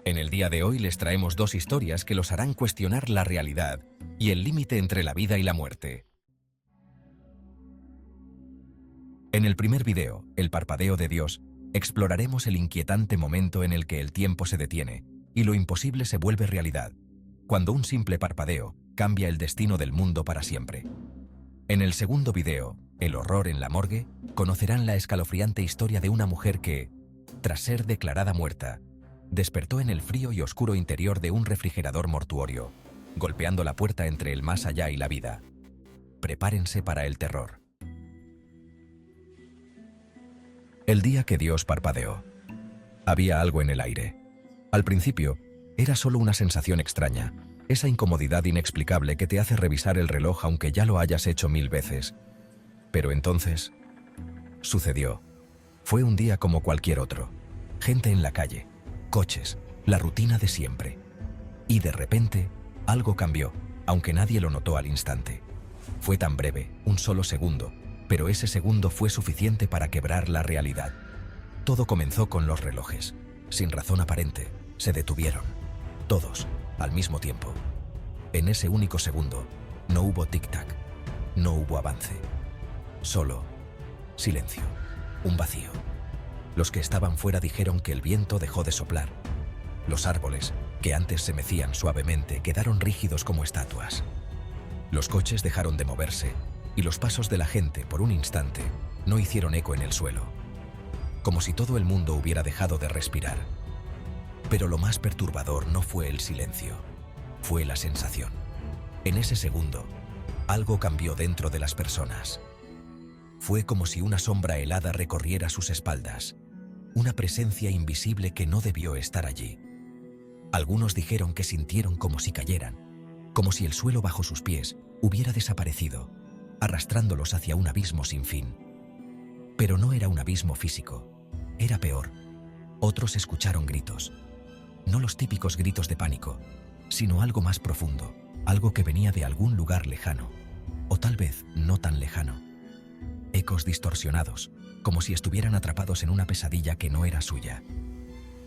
En el día de hoy les traemos dos historias que los harán cuestionar la realidad y el límite entre la vida y la muerte. En el primer video, El parpadeo de Dios, exploraremos el inquietante momento en el que el tiempo se detiene y lo imposible se vuelve realidad, cuando un simple parpadeo cambia el destino del mundo para siempre. En el segundo video, El horror en la morgue, conocerán la escalofriante historia de una mujer que, tras ser declarada muerta, despertó en el frío y oscuro interior de un refrigerador mortuorio, golpeando la puerta entre el más allá y la vida. Prepárense para el terror. El día que Dios parpadeó. Había algo en el aire. Al principio, era solo una sensación extraña, esa incomodidad inexplicable que te hace revisar el reloj aunque ya lo hayas hecho 1000 veces. Pero entonces, sucedió. Fue un día como cualquier otro. Gente en la calle, coches, la rutina de siempre. Y de repente, algo cambió, aunque nadie lo notó al instante. Fue tan breve, un solo segundo, pero ese segundo fue suficiente para quebrar la realidad. Todo comenzó con los relojes. Sin razón aparente, se detuvieron. Todos, al mismo tiempo. En ese único segundo, no hubo tic-tac, no hubo avance. Solo silencio, un vacío. Los que estaban fuera dijeron que el viento dejó de soplar. Los árboles, que antes se mecían suavemente, quedaron rígidos como estatuas. Los coches dejaron de moverse y los pasos de la gente, por un instante, no hicieron eco en el suelo. Como si todo el mundo hubiera dejado de respirar. Pero lo más perturbador no fue el silencio, fue la sensación. En ese segundo, algo cambió dentro de las personas. Fue como si una sombra helada recorriera sus espaldas, una presencia invisible que no debió estar allí. Algunos dijeron que sintieron como si cayeran, como si el suelo bajo sus pies hubiera desaparecido, arrastrándolos hacia un abismo sin fin. Pero no era un abismo físico, era peor. Otros escucharon gritos. No los típicos gritos de pánico, sino algo más profundo, algo que venía de algún lugar lejano, o tal vez no tan lejano. Ecos distorsionados, como si estuvieran atrapados en una pesadilla que no era suya.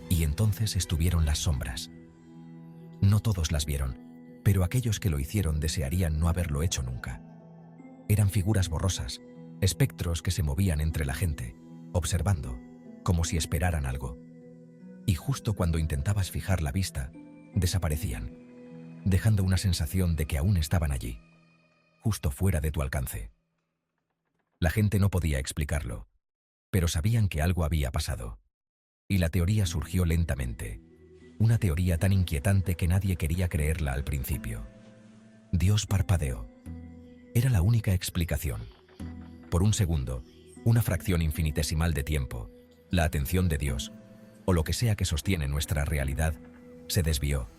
Y entonces estuvieron las sombras. No todos las vieron, pero aquellos que lo hicieron desearían no haberlo hecho nunca. Eran figuras borrosas, espectros que se movían entre la gente, observando, como si esperaran algo. Y justo cuando intentabas fijar la vista, desaparecían, dejando una sensación de que aún estaban allí, justo fuera de tu alcance. La gente no podía explicarlo, pero sabían que algo había pasado. Y la teoría surgió lentamente, una teoría tan inquietante que nadie quería creerla al principio. Dios parpadeó. Era la única explicación. Por un segundo, una fracción infinitesimal de tiempo, la atención de Dios, o lo que sea que sostiene nuestra realidad, se desvió.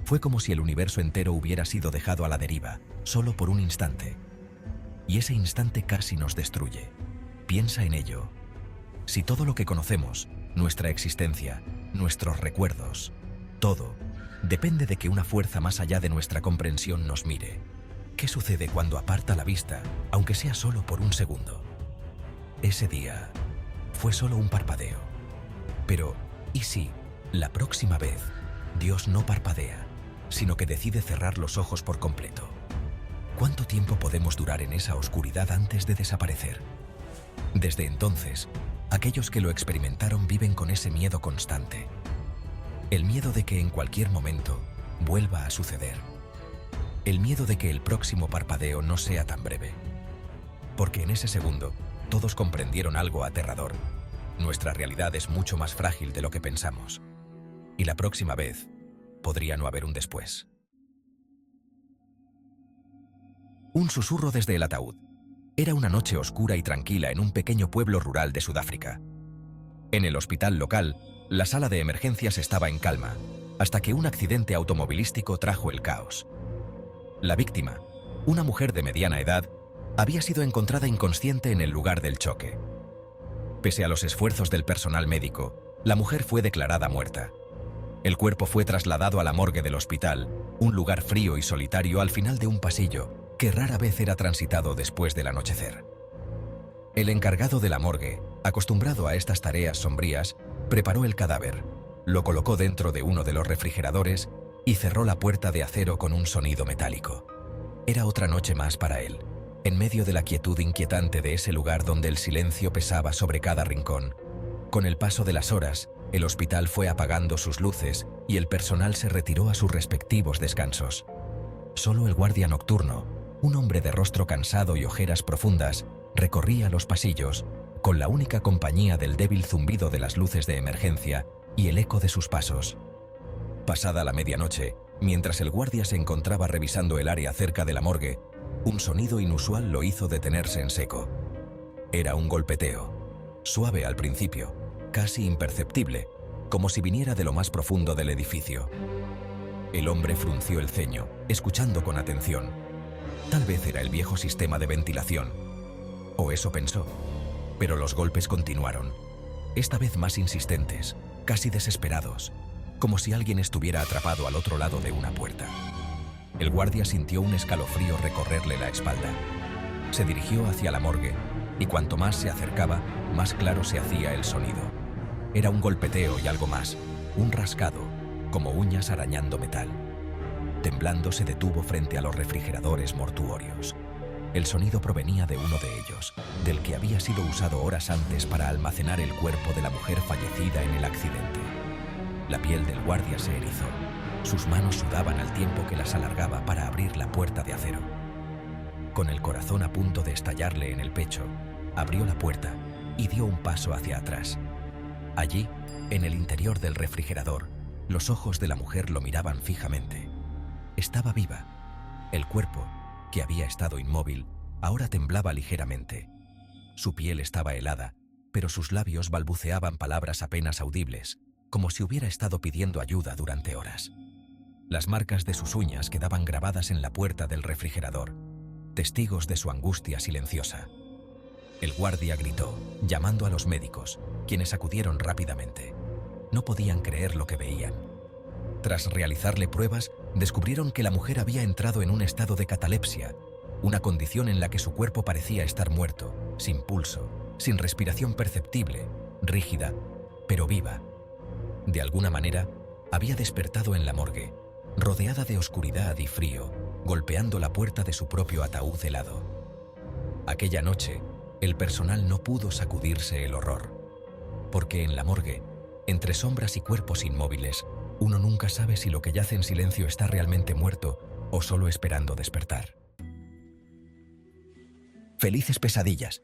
Fue como si el universo entero hubiera sido dejado a la deriva, solo por un instante. Y ese instante casi nos destruye. Piensa en ello. Si todo lo que conocemos, nuestra existencia, nuestros recuerdos, todo, depende de que una fuerza más allá de nuestra comprensión nos mire, ¿qué sucede cuando aparta la vista, aunque sea solo por un segundo? Ese día fue solo un parpadeo. Pero, ¿y si, la próxima vez, Dios no parpadea, sino que decide cerrar los ojos por completo? ¿Cuánto tiempo podemos durar en esa oscuridad antes de desaparecer? Desde entonces, aquellos que lo experimentaron viven con ese miedo constante. El miedo de que en cualquier momento vuelva a suceder. El miedo de que el próximo parpadeo no sea tan breve. Porque en ese segundo, todos comprendieron algo aterrador. Nuestra realidad es mucho más frágil de lo que pensamos. Y la próxima vez, podría no haber un después. Un susurro desde el ataúd. Era una noche oscura y tranquila en un pequeño pueblo rural de Sudáfrica. En el hospital local, la sala de emergencias estaba en calma, hasta que un accidente automovilístico trajo el caos. La víctima, una mujer de mediana edad, había sido encontrada inconsciente en el lugar del choque. Pese a los esfuerzos del personal médico, la mujer fue declarada muerta. El cuerpo fue trasladado a la morgue del hospital, un lugar frío y solitario al final de un pasillo que rara vez era transitado después del anochecer. El encargado de la morgue, acostumbrado a estas tareas sombrías, preparó el cadáver, Lo colocó dentro de uno de los refrigeradores y cerró la puerta de acero con un sonido metálico. Era otra noche más para él, en medio de la quietud inquietante de ese lugar donde el silencio pesaba sobre cada rincón. Con el paso de las horas, el hospital fue apagando sus luces y el personal se retiró a sus respectivos descansos. Solo el guardia nocturno, un hombre de rostro cansado y ojeras profundas, recorría los pasillos, con la única compañía del débil zumbido de las luces de emergencia y el eco de sus pasos. Pasada la medianoche, mientras el guardia se encontraba revisando el área cerca de la morgue, un sonido inusual lo hizo detenerse en seco. Era un golpeteo, suave al principio, casi imperceptible, como si viniera de lo más profundo del edificio. El hombre frunció el ceño, escuchando con atención. Tal vez era el viejo sistema de ventilación. O eso pensó. Pero los golpes continuaron, esta vez más insistentes, casi desesperados, como si alguien estuviera atrapado al otro lado de una puerta. El guardia sintió un escalofrío recorrerle la espalda. Se dirigió hacia la morgue, y cuanto más se acercaba, más claro se hacía el sonido. Era un golpeteo y algo más, un rascado, como uñas arañando metal. Temblando se detuvo frente a los refrigeradores mortuorios. El sonido provenía de uno de ellos, del que había sido usado horas antes para almacenar el cuerpo de la mujer fallecida en el accidente. La piel del guardia se erizó. Sus manos sudaban al tiempo que las alargaba para abrir la puerta de acero. Con el corazón a punto de estallarle en el pecho, abrió la puerta y dio un paso hacia atrás. Allí, en el interior del refrigerador, los ojos de la mujer lo miraban fijamente. Estaba viva. El cuerpo, que había estado inmóvil, ahora temblaba ligeramente. Su piel estaba helada, pero sus labios balbuceaban palabras apenas audibles, como si hubiera estado pidiendo ayuda durante horas. Las marcas de sus uñas quedaban grabadas en la puerta del refrigerador, testigos de su angustia silenciosa. El guardia gritó, llamando a los médicos, quienes acudieron rápidamente. No podían creer lo que veían. Tras realizarle pruebas, descubrieron que la mujer había entrado en un estado de catalepsia, una condición en la que su cuerpo parecía estar muerto, sin pulso, sin respiración perceptible, rígida, pero viva. De alguna manera, había despertado en la morgue, rodeada de oscuridad y frío, golpeando la puerta de su propio ataúd helado. Aquella noche, el personal no pudo sacudirse el horror, porque en la morgue, entre sombras y cuerpos inmóviles, uno nunca sabe si lo que yace en silencio está realmente muerto o solo esperando despertar. Felices pesadillas.